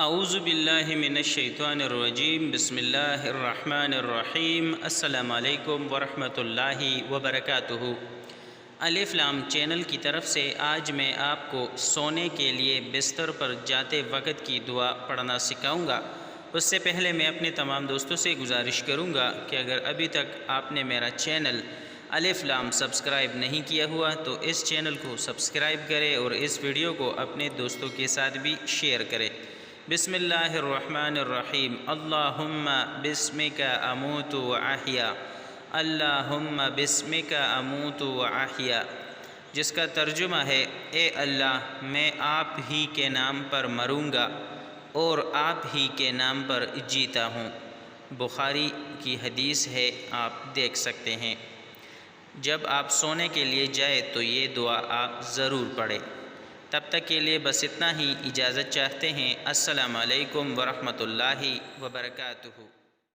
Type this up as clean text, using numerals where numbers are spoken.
اعوذ باللہ من الشیطان الرجیم، بسم اللہ الرحمن الرحیم۔ السلام علیکم ورحمۃ اللہ وبرکاتہ۔ الف لام چینل کی طرف سے آج میں آپ کو سونے کے لیے بستر پر جاتے وقت کی دعا پڑھنا سکھاؤں گا۔ اس سے پہلے میں اپنے تمام دوستوں سے گزارش کروں گا کہ اگر ابھی تک آپ نے میرا چینل الف لام سبسکرائب نہیں کیا ہوا تو اس چینل کو سبسکرائب کرے اور اس ویڈیو کو اپنے دوستوں کے ساتھ بھی شیئر کرے۔ بسم اللہ الرحمن الرحیم۔ اللہم بسمک اموت و احیا، اللہم بسمک اموت و احیا، جس کا ترجمہ ہے اے اللہ میں آپ ہی کے نام پر مروں گا اور آپ ہی کے نام پر جیتا ہوں۔ بخاری کی حدیث ہے، آپ دیکھ سکتے ہیں۔ جب آپ سونے کے لیے جائے تو یہ دعا آپ ضرور پڑھیں۔ تب تک کے لیے بس اتنا ہی، اجازت چاہتے ہیں۔ السلام علیکم ورحمۃ اللہ وبرکاتہ۔